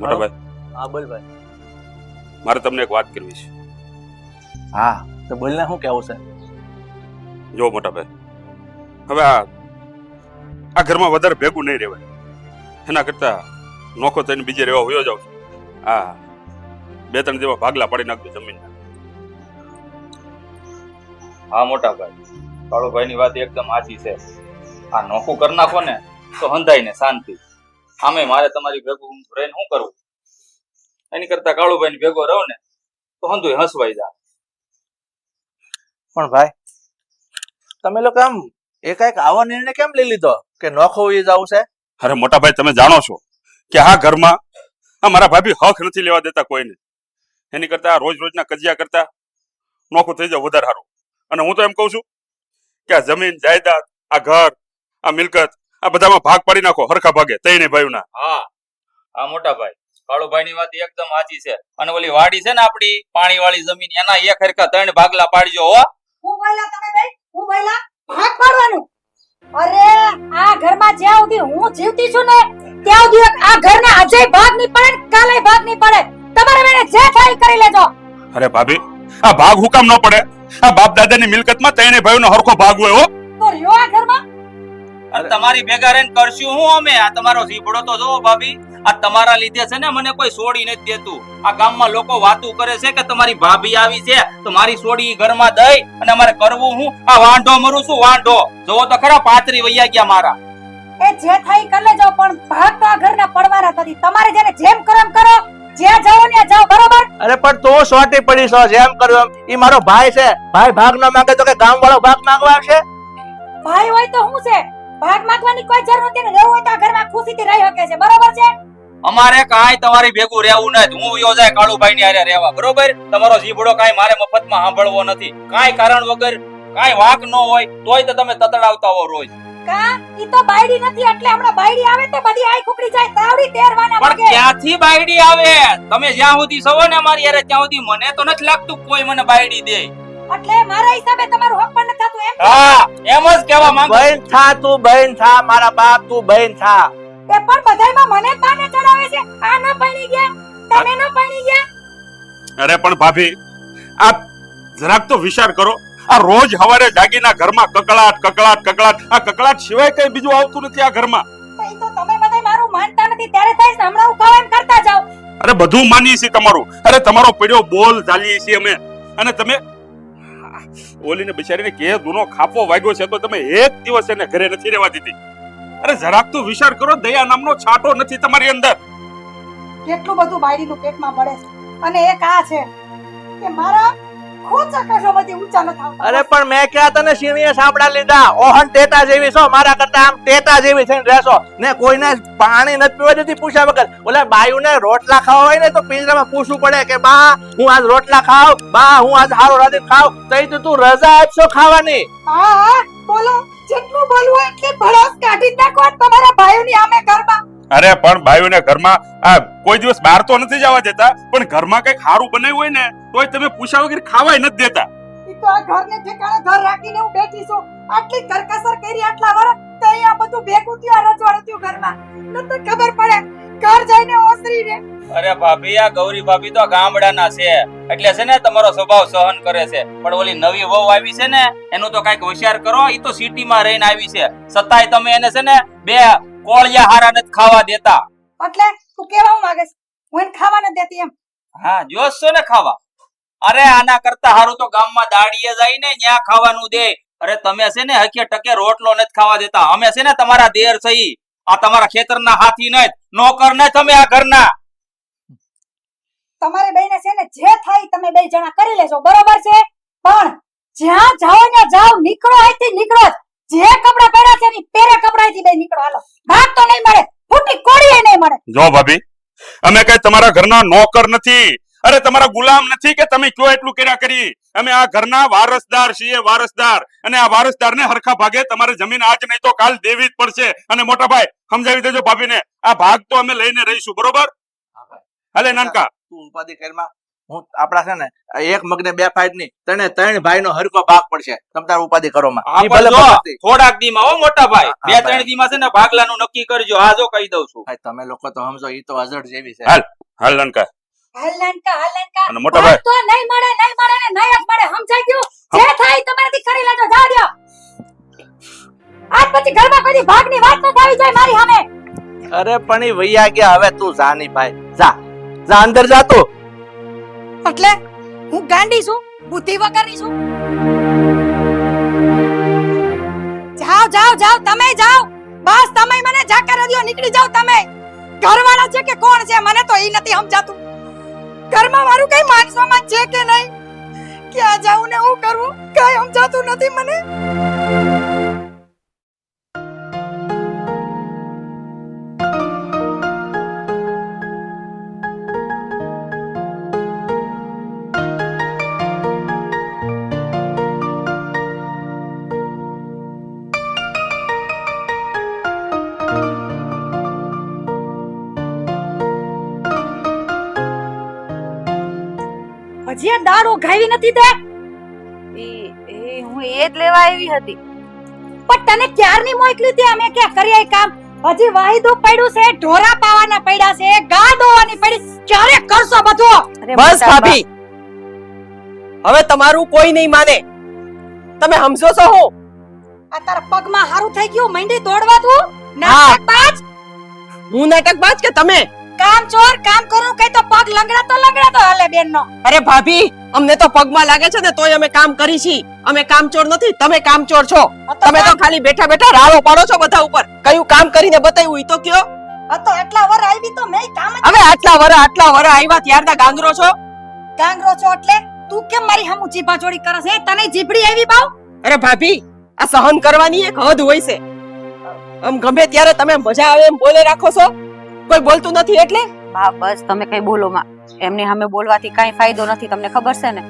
મોટા ભાઈ, હા બોલ ભાઈ. મારે તમને એક વાત કરવી છે. હા તો બોલ ને, શું કેવું છે? જો મોટા ભાઈ, હવે આ ઘરમાં વધારે ભેગું નહીં રહેવાય. એના કરતા નોખો થઈને બીજે રહેવા હોયો જાવ. આ 2-3 જેવા ભાગલા પાડી નાખજો જમીનના. હા મોટા ભાઈ, કાળુભાઈ ની વાત એકદમ સાચી છે. આ નોખું કરી નાખો ને તો હંધાઈ ને શાંતિ. આમે મારે તમારી ભેગું રહીને શું કરવું? એની કરતા કાળુભાઈ ની ભેગો રહો ને તો હંધુય હસવાઈ જાય. પણ ભાઈ, તમે લોકો આમ એકાએક આવો નિર્ણય કેમ લઈ લીધો કે નોખો ઉઈ જવું છે? અરે મોટા ભાઈ, તમે જાણો છો કે આ ઘરમાં મારા ભાભી હક નથી લેવા દેતા કોઈને. એની કરતા રોજ રોજના કજિયા કરતા નોખું થઈ જાવ વધારે સારું. અને હું તો એમ કઉ છું કે આ જમીન જાયદાદ, આ ઘર, આ મિલકત, આ બધામાં ભાગ પાડી નાખો હરખા ભાગે તઈને ભાઈઓના. હા મોટા ભાઈ, કાળુભાઈ ની વાત એકદમ સાચી છે. અને ઓલી વાડી છે ને આપડી પાણી વાળી જમીન, એના એક હરખા 3 ભાગલા પાડજો હો. હું બોલ્યા તમે ભાઈ? હું બોલ્યા ભાગ પાડવાનું? અરે આ ઘરમાં જ્યાં સુધી હું જીવતી છું ને ત્યાં સુધી આ ઘરને આજે ભાગ નહીં પડે, કાલે ભાગ નહીં પડે. તમારે મને જે થાય કરી લેજો. અરે ભાભી, આ ભાગ હું કામ ન પડે? આ બાપ દાદાની મિલકતમાં તઈને ભાઈઓનો હરખો ભાગ હોય હો. તો રહ્યો આ ઘરમાં. અને તમારી ભેગા રહીને કરશું હું અમે? આ તમારો જીભડો તો જોવો ભાભી, આ તમારા લીધે છે ને મને કોઈ છોડી નથી દેતું. આ ગામમાં લોકો વાતું કરે છે કે તમારી ભાભી આવી છે તો મારી છોડી ઘરમાં દઈ અને અમારે કરવું હું? આ વાંઢો મરું છું, વાંઢો. જોવો તો ખરા, 35 વૈયા ગયા મારા. એ જે થાય કરી લેજો, પણ ભાગ તો આ ઘરના પડવાના નથી. તમારે જેને જેમ કરો એમ કરો, જ્યાં જાઓ ને જાઓ, બરોબર? અરે પણ તું સોટી પડી છો જેમ કર્યું એમ. ઈ મારો ભાઈ છે, ભાઈ ભાગ ન માંગે તો કે ગામ વાળો ભાગ માંગવા આવશે? ભાઈ હોય તો શું છે, ભાગ માંગવાની કોઈ જરૂર નથી. ને રહેવું હોય તો આ ઘરમાં ખુશીથી રહી શકે છે, બરોબર છે? અમારે કાંઈ તમારી ભેગું રહેવું નથી. હું વયો જાય કાળુભાઈ ની હારે રહેવા, બરોબર? તમારો જીભડો કાંઈ મારે મફતમાં સાંભળવો નથી. કાંઈ કારણ વગર કાંઈ વાંક ન હોય તોય તો તમે તતડાવતા હો રોજ. કા ઈ તો બાયડી નથી, એટલે હમણાં બાયડી આવે તો બધી આઈ ખુકડી જાય, તાવડી તેરવાના પણ માંગે. ક્યાંથી બાયડી આવે? તમે જ્યાં સુધી સવો ને મારી હારે ત્યાં સુધી મને તો નથી લાગતું કોઈ મને બાયડી દે. એટલે મારા હિસાબે તમારું હક પણ નથી થતું એમ? હા, એમ જ કહેવા માંગુ. બહેન થા, તું બહેન થા, મારા બાપ તું બહેન થા. એ પણ બધાયમાં મને જ બાને ચડાવે છે. આ ન પૈણી ગયા, તમે ન પૈણી ગયા. અરે પણ ભાભી, આ જરાક તો વિચાર કરો. આ રોજ સવારે જાગીના ઘરમાં કકળાટ કકળાટ કકળાટ, આ કકળાટ સિવાય કઈ બીજું આવતું નથી આ ઘરમાં. તો ઈ તો તમે બધાય મારું માનતા નથી, ત્યારે થાય છે હમણાં હું કહું એમ કરતા જાવ. અરે બધું માનીએ છીએ તમારું. અરે તમારો પડ્યો બોલ ચાલીએ છીએ અમે. અને તમે ઓલીને બિચારીને કે દૂનો ખાપો વાગ્યો છે તો તમે એક દિવસ એને ઘરે નથી રહેવા દીધી. અરે જરાક તો વિચાર કરો, દયા નામનો છાંટો નથી તમારી અંદર. કેટલું બધું બાયડીનું પેટમાં પડે છે. અને એક આ છે કે મારા ખોચા કશો બધી ઊંચા ન થાવ. અરે પણ મેં ક્યાં તને સીણીએ સાંભળા લીધા? ઓહન ટેટા જેવી છો, મારા કરતા આમ ટેટા જેવી થઈને રહેશો ને. કોઈને પાણી નથી પીવા દેતી પૂછ્યા વગર. ઓલા બાયુને રોટલા ખાવા હોય ને તો પિંજરામાં પૂછવું પડે કે બા હું આજ રોટલા ખાવ, બા હું આજ હારો રાતે ખાવ. તઈ તો તું રજા આપશો ખાવાની? હા હા બોલો, જેટલું બોલવું એટલી ભડાસ કાઢી નાખો તમારા ભાઈઓની આમે ઘરમાં. અરે પણ ભાઈઓને ઘરમાં આ કોઈ દિવસ બહાર તો નથી જવા દેતા, પણ ઘરમાં કઈક સારું બનાવ્યું હોય ને તોય તમે પૂછ્યા વગર ખાવાય નથી દેતા. ઈ તો આ ઘરને ઠેકાણે ઘર રાખીને હું બેઠી છું. આટલી કરકસર કરી આટલા વર્ષ તો અહીંયા બધું ભેગું થયું, આ રજવાડું થયું ઘરમાં. નતો ખબર પડે ઘર જઈને ઓસરી રે. અરે ભાભી, આ ગૌરી ભાભી તો ગામડાના છે એટલે છે ને તમારો સ્વભાવ સહન કરે છે. પણ ઓલી નવી વહુ આવી છે ને એનું તો કઈક હોશિયાર કરો. ઈ તો સિટીમાં રહીને આવી છે, છતાંય તમે એને છે ને 2 કોળિયા હારા નથી ખાવા દેતા. એટલે તું કેવા માંગે છે? હું એને ખાવા ન દેતી એમ? હા, જોશો ને ખાવા. અરે આના કરતા હારું તો ગામમાં દાડીએ જાય ને ન્યા ખાવાનું દે. અરે તમે છે ને હકે ટકે રોટલો નથી ખાવા દેતા. અમે છે ને તમારા દેર સહી, આ તમારા ખેતરના હાથી નથી, નોકર ને તમે આ ઘરના. તમારે બેને છે ને જે થાય તમે બે જણા કરી લેજો, બરોબર છે? પણ જ્યાં જાઓ ને જાઓ, નીકળો અહીંથી, નીકળો જ. જે કપડા પહેર્યા છે ની પેરે કપડા અહીંથી બે નીકળો. હાલો, ભાગ તો નહીં મળે, ફૂટી કોડીએ નહીં મળે. જો ભાભી, અમે કઈ તમારા ઘરના નોકર નથી, અરે તમારા ગુલામ નથી કે તમે કયો એટલું કર્યા કરી. અમે આ ઘરના વારસદાર છીએ, વારસદાર. અને આ વારસદારને હરખા ભાગે તમારે જમીન આજ નહીં તો કાલ દેવી જ પડશે. અને મોટા ભાઈ સમજાવી દેજો ભાભીને, આ ભાગ તો અમે લઈને રહીશું, બરોબર? હાલે નાનકા, તું ઉપાધિ કરમાં, હું આપડા છે ને એક મગને બે ફાઈટ ની ત્રણ ભાઈનો હરકો ભાગ પડશે તમ તાર ઉપાધિ કરો માં આ ઈ પણ ભલે જો, ભગવતી. થોડાક દીમાં હો મોટા ભાઈ હા, બે ભાઈ. ત્રણ દીમાં છે ને ભાગલાનું નક્કી કરજો આ જો કહી દઉં છું ભાઈ તમે લોકો તો સમજો ઈ તો અજડ જેવી છે હાલ હાલ લંકા હલનકા અને મોટા ભાઈ તો નહીં મળે ને નહીં જ મળે સમજાઈ ગયું જે થાય ઈ તમારાથી કરી લેજો જા દ્યો આજ પછી ઘરમાં કોઈ ભાગની વાત ન થવી જોઈએ મારી સામે અરે પણ ઈ વૈયા ગયા હવે તું જા ની ભાઈ જા અંદર જા તું એટલે હું ગાંડી છું બુદ્ધિ વગરની છું જાઓ જાઓ જાઓ તમે જાઓ બસ તમે મને જાકર દ્યો નીકળી જાઓ તમે ઘરવાળા છે કે કોણ છે મને તો ઈ નથી સમજાતું ઘરમાં મારું કઈ માન સન્માન છે કે નહીં ક્યાં જાઉં ને હું કરવું કઈ સમજાતું નથી મને હજી આ દાળ ઉઘાવી નથી તે હું એ જ લેવા આવી હતી. પણ તને ક્યારની મોકલી હતી અમે ક્યાં કરીએ કામ હજી વાહીદું પડ્યું છે ઢોરા પાવાના પડ્યા છે ગા દોવાની પડી ક્યારે કરશો બધું અરે બસ મોટા ભાભી હવે તમારું કોઈ નહીં માને તમે સમજો છો હું આ તારા પગમાં હારું થઈ ગયું મંડી દોડવા તું હા. નાટકબાજ હું નાટકબાજ કે તમે કામ ચોર કામ કરું કઈ તો પગ લંગડા તો હાલે બેન નો અરે ભાભી અમને તો પગમાં લાગે છે ને તોય અમે કામ કરી છી અમે કામચોર નથી તમે કામચોર છો તમે તો ખાલી બેઠા બેઠા રાડો પાડો છો બધા ઉપર કયું કામ કરીને બતાવ્યું ઈ તો કયો તો એટલા વર આવી તો મેં કામ જ હવે આટલા વર આવ્યા ત્યારના ગાંગરો છો ગાંગરો છો એટલે તું કેમ મારી હમુ જીભા જોડી કરસ હે તને જીભડી આવી બાવ અરે ભાભી આ સહન કરવાની એક હદ હોય છે આમ ગમે ત્યારે તમે મજા આવે એમ બોલે રાખો છો કોઈ બોલતું નથી એટલે બા બસ તમે કઈ બોલો માં એમની સામે બોલવાથી કઈ ફાયદો નથી તમને ખબર છે ને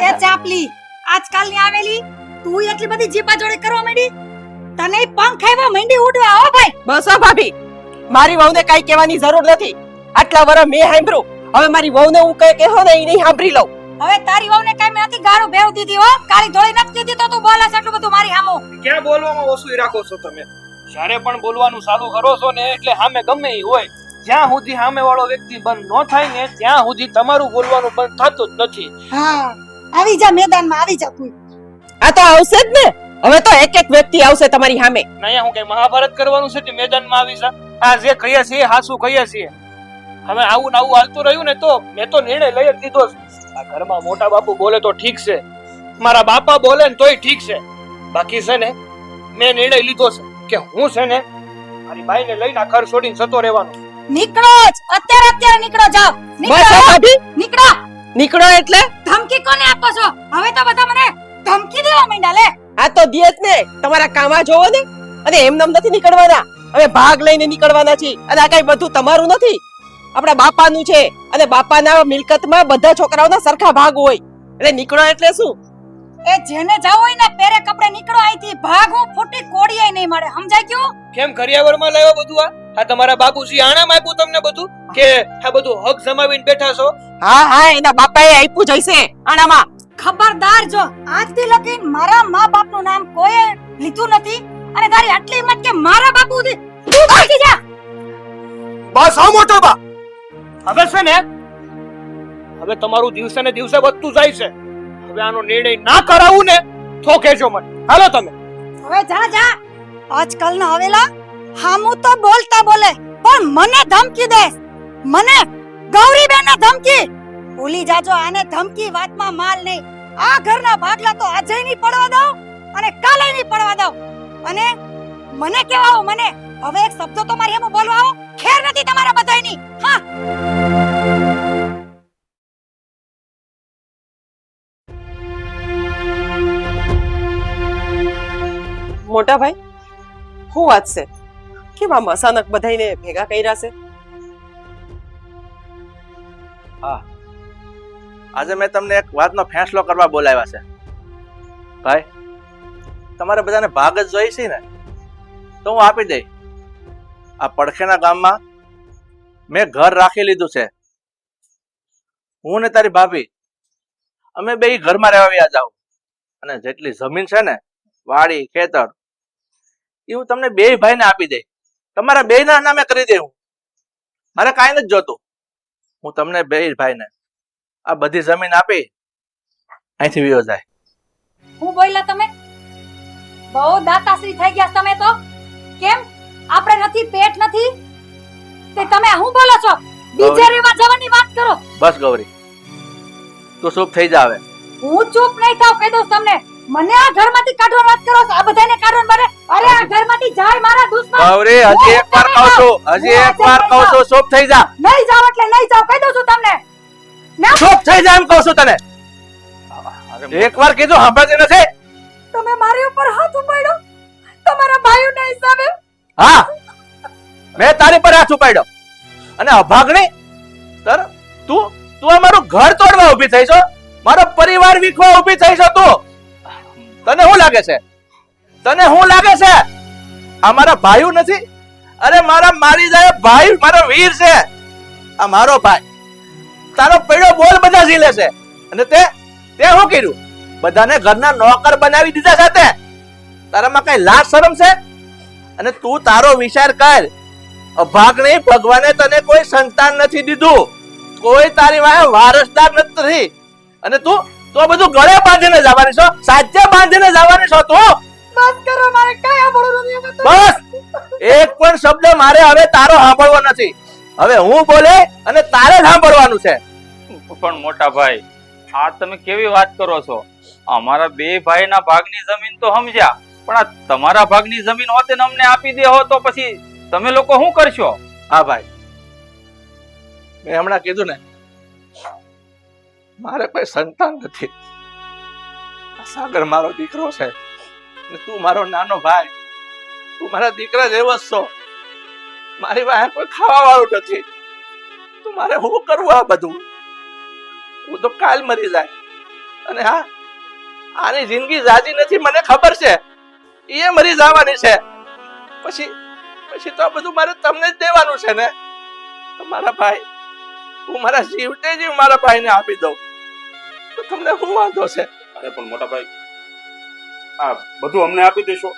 એ ચાપલી આજકાલની આવેલી તું એટલી બધી જીભા જોડી કરવા માંડી તને પંખ આવ્યા મંડી ઉડવા હો ભાઈ બસ હો ભાભી મારી વહુને કઈ કહેવાની જરૂર નથી આટલા વર મેં સાંભળ્યું હવે મારી વહુને હું કઈ કહેવો ને એ નહીં સાંભળી લઉં હવે તારી વહુને કઈ મેં નથી ગાળું ભેવ દીધી હો કાળી ધોળી નથી દીધી તો તું બોલાસ એટલું બધું મારી સામો ક્યાં બોલવામાં ઓછું રાખો છો તમે જ્યારે પણ બોલવાનું ચાલુ કરો છો ને એટલે સામે ગમે ઈ હોય જ્યાં સુધી સામે વાળો વ્યક્તિ બંધ ન થાય ને ત્યાં સુધી તમારું બોલવાનું બંધ થતું જ નથી હા આવી જા મેદાનમાં આવી જા તું આ તો આવશે જ ને હવે તો એક એક વ્યક્તિ આવશે તમારી સામે અહીંયા હું કઈ મહાભારત કરવાનું છે કે મેદાનમાં આવી છે આ જે કહીએ છીએ હાસુ કહીએ છીએ હવે આવું ને આવું હાલતું રહ્યું ને તો મેં તો નિર્ણય લઈ જ લીધો છે આ ઘરમાં મોટા બાપુ બોલે તો ઠીક છે મારા બાપા બોલે ને તોય ઠીક છે બાકી છે ને મેં નિર્ણય લીધો છે કે હું છે ને મારી બાઈને લઈને આ ઘર છોડીને જતો રહેવાનો નીકળો જ અત્યારે નીકળો જાવ બસ હો ભાભી નીકળો નીકળો એટલે ધમકી કોને આપો છો હવે તો બધા મને ધમકી દેવા માંડ્યા લે આ તો દિયત ને તમારા કામા જોવો ને અને એમનેમ નથી નીકળવાના હવે ભાગ લઈને નીકળવાના છે અને આ કઈ બધું તમારું નથી આપણા બાપાનું છે અને બાપાના મિલકતમાં બધા છોકરાઓના સરખા ભાગ હોય એટલે નીકળો એટલે શું એ જેને જાવ હોય ને પેરે કપડે નીકળો અહીંથી ભાગ હું ફૂટી કોડીએ નહીં મળે સમજાય ગયું કેમ કરિયાવરમાં લાવ્યો બધું આ તમારા બાપુજી આણામ આપ્યું તમને બધું કે આ બધું હક જમાવીને બેઠા છો હા હા એના બાપાએ આપ્યું જ હશે આણામાં ખબરદાર જો આજથી લગીન મારા મા બાપનું નામ કોઈએ લીધું નથી અને તારી આટલી હિંમત કે મારા બાપુ તું બાકી જા બસ આ મોટો બા હવે છે ને હવે તમારું દિવસે ને દિવસે વધતું જાય છે હવે આનો નિર્ણય ના કરાવું ને તો કહેજો મને હાલો તમે હવે જા જા આજકાલના હવેલા હામુ તો બોલતા બોલે પણ મને ધમકી દે મને ગૌરીબેન ધમકી ભૂલી જાજો આને ધમકી વાતમાં માલ નહીં આ ઘરના ભાગલા તો આજે નહીં પડવા દઉં અને કાલે નહીં પડવા દઉં અને મને કેવાઓ મને હવે એક શબ્દ તો મારી એમ બોલવા આવો ખેર નથી તમારા બધાયની હા મોટા ભાઈ શું વાત છે કેમ આમ અચાનક બધાઈને ભેગા કર્યા છે આજે મેં તમને એક વાતનો ફેંસલો કરવા બોલાવ્યા છે ભાઈ તમારે બધાને ભાગ જ જોઈ છે ને તો હું આપી દઈ આ પડખેના ગામમાં મેં ઘર રાખી લીધું છે હું ને તારી ભાભી અમે બે ઘરમાં રહેવા વ્યા જાવ અને જેટલી જમીન છે ને વાડી ખેતર એ હું તમને બે ભાઈને આપી દે, તમારા બે ના નામે કરી દે. હું મારે કાંઈ નથી જોતું. હું તમને બે ભાઈને આ બધી જમીન આપી અહીંથી વિયો જાય. હું બોલ્યા તમે? બહુ દાતાશ્રી થઈ ગયા તમે તો. કેમ આપણે નથી, પેટ નથી તે તમે હું બોલો છો? બીજે રેવા જવાની વાત કરો. બસ ગૌરી, તું ચૂપ થઈ જા હવે. હું ચૂપ નહીં થાવ, કહી દઉં તમને. મને આ ઘરમાંથી કાઢવાની વાત કરો છો? આ બધાને કાઢવાનું બને? અરે આ ઘરમાંથી જાય મારા દુશ્મન. ગૌરી, હજી એક વાર કહું છું, હજી એક વાર કહું છું, ચૂપ થઈ જા. નહીં જાવ એટલે નહીં જાવ, કહી દઉં છું તમને. ચૂપ થઈ જા એમ કહું છું તને. એક વાર કીધું સાંભળતી નથી. તમે મારી ઉપર હાથ ઉપાડ્યો તમારા ભાઈઓના હિસાબે. હા, મેં તારી પર હાથ ઉપાડ્યો અને અભાગણી તર તું તું અમારું ઘર તોડવા ઊભી થઈ છો, મારો પરિવાર વિખવા ઊભી થઈ છો તું. તને શું લાગે છે? તને શું લાગે છે આ મારા ભાઈઓ નથી? અરે મારા મારી જાય ભાઈ, મારો વીર છે આ મારો ભાઈ. તારો પડ્યો બોલ બધા ઝીલે છે અને તે શું કર્યું? બધાને ઘરના નોકર બનાવી દીધા સાથે. તારામાં કઈ લાજ શરમ છે? અને તું તારો વિચાર કર. અભાગણી, ભગવાને તને કોઈ સંતાન નથી દીધું, કોઈ તારી વાહે વારસદાર નથી અને તું તો બધું ગળે બાંધીને જવાની છો, સાચે બાંધીને જવાની છો તું. બસ કરો, મારે કઈ સાંભળવું નથી. બસ એક પણ શબ્દ મારે હવે તારો સાંભળવો નથી. હવે હું બોલે અને તારે સાંભળવાનું છે. પણ મોટા ભાઈ, આ તમે કેવી વાત કરો છો? અમારા બે ભાઈના ભાગની જમીન તો સમજ્યા, પણ આ તમારા ભાગની જમીન હોતે ને અમને આપી દે હો તો પછી તમે લોકો શું કરશો? હા ભાઈ, મેં હમણાં કીધું ને, મારે કોઈ સંતાન નથી. સાગર મારો દીકરો છે ને તું મારો નાનો ભાઈ. તું મારા દીકરા જેવો જ છો. મારી વાહે કોઈ ખાવા વાળું નથી. તું મારે શું કરવું આ બધું? હું તો કાલ મરી જાય. અને હા, આની જિંદગી જાજી નથી, મને ખબર છે. એ મરી જવાની છે. પછી પછી તો આ બધું મારે તમને જ દેવાનું છે ને. તો મારા ભાઈ, હું મારા જીવતે જીવ મારા ભાઈને આપી દઉં તો તમને શું વાંધો છે? અરે પણ મોટા ભાઈ, આ બધું અમને આપી દેશો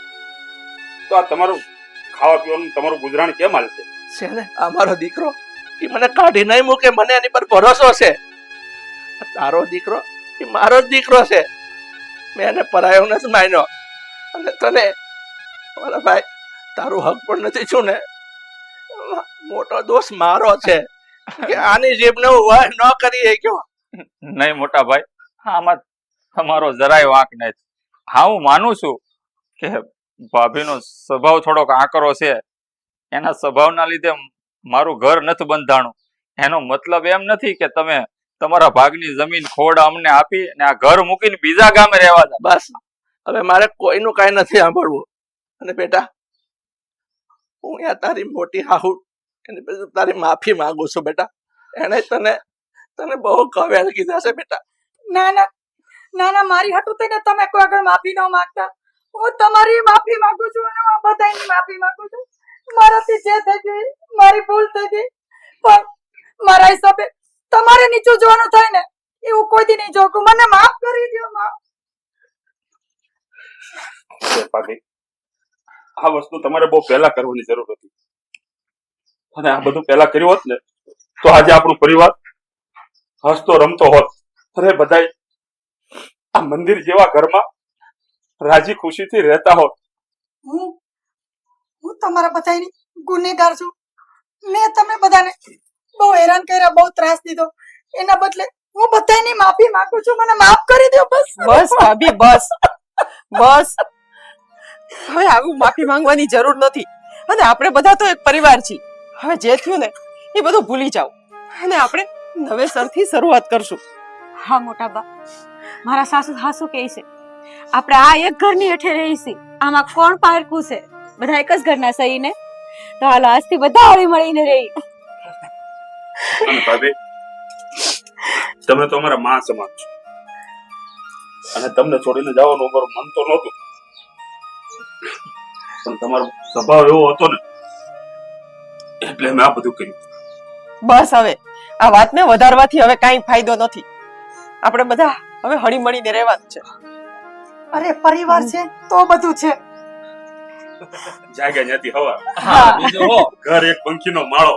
તો આ તમારું ખાવા પીવાનું તમારું ગુજરાન કેમ હાલશે? છે ને આ મારો દીકરો, એ મને કાઢી નહીં મૂકે, મને એની પર ભરોસો છે. તારો દીકરો એ મારો જ દીકરો છે. મેં એને પરાયો નથી માન્યો. અને તને મારા ભાઈ તારું હક પણ નથી છું ને. મોટો દોષ મારો છે કે આની જીભને હું વહ ન કરી શક્યો. નહીં મોટા ભાઈ, આમાં તમારો જરાય વાંક નથી. હા, હું માનું છું કે ભાભીનો સ્વભાવ થોડોક આકરો છે. એના સ્વભાવના લીધે મારું ઘર નથી બંધાણું. એનો મતલબ એમ નથી કે તમે તમારા ભાગની જમીન ખોડ અમને આપી અને આ ઘર મૂકીને બીજા ગામે રહેવા દો. બસ હવે મારે કોઈનું કાંઈ નથી સાંભળવું. અને બેટા, હું યા તારી મોટી હાહુ એની પાસે તારી માફી માંગુ છું બેટા. એને તને તને બહુ કવેલ કીધા છે બેટા. ના ના ના ના, મારી હટું થઈને તમે કોઈ આગળ માફી ન માંગતા. હું તમારી માફી માંગુ છું અને હું બધાની માફી માંગુ છું. મારાથી જે થઈ ગઈ મારી ભૂલ થઈ ગઈ, પણ મારા હિસાબે તમારે નીચું જોવાનું થાય ને એવું કોઈ દી નહીં જોવું. મને માફ કરી દો માં. ભાભી, આ વસ્તુ તમારે બહુ પહેલા કરવાની જરૂર હતી અને આ બધું પહેલા કર્યું હોત ને તો આજે આપણો પરિવાર હસતો રમતો હોત. અરે બધાય આ મંદિર જેવા ઘરમાં રાજી ખુશીથી રહેતા હોત. હું તમારા બધાની ગુનેગાર છું. મેં તમને બધાને બહુ હેરાન કર્યા, બહુ ત્રાસ દીધો. એના બદલે હું બધાની માફી માંગુ છું. મને માફ કરી દો બસ. બસ ભાભી, બસ બસ. હવે આવું માફી માંગવાની જરૂર નથી. અને આપણે બધા તો એક પરિવાર છીએ. હવે જે થયું ને એ બધું ભૂલી જાઓ અને આપણે નવેસરથી શરૂઆત કરશું. હા મોટા બા, મારા સાસુ હાસુ કહે છે આપણે આ એક ઘરની હેઠે રહીશું. આમાં કોણ પારકું છે? બધા એક જ ઘરના સહી ને. તો હાલો આજથી બધા હળી મળીને રહી. અને ભાભી, તમે તો અમારા માં સમાન છો અને તમને છોડીને જવાનું અમારું મન તો નહોતું, પણ તમારો સ્વભાવ એવો હતો ને એટલે મેં આ બધું કર્યું. બસ હવે આ વાતને વધારવાથી હવે કાંઈ ફાયદો નથી. આપણે બધા હવે હળીમળીને રહેવાનું છે. અરે પરિવાર છે તો બધું છે. જાગ્યા ત્યાંથી હવા હા બીજું હો ઘર એક પંખીનો માળો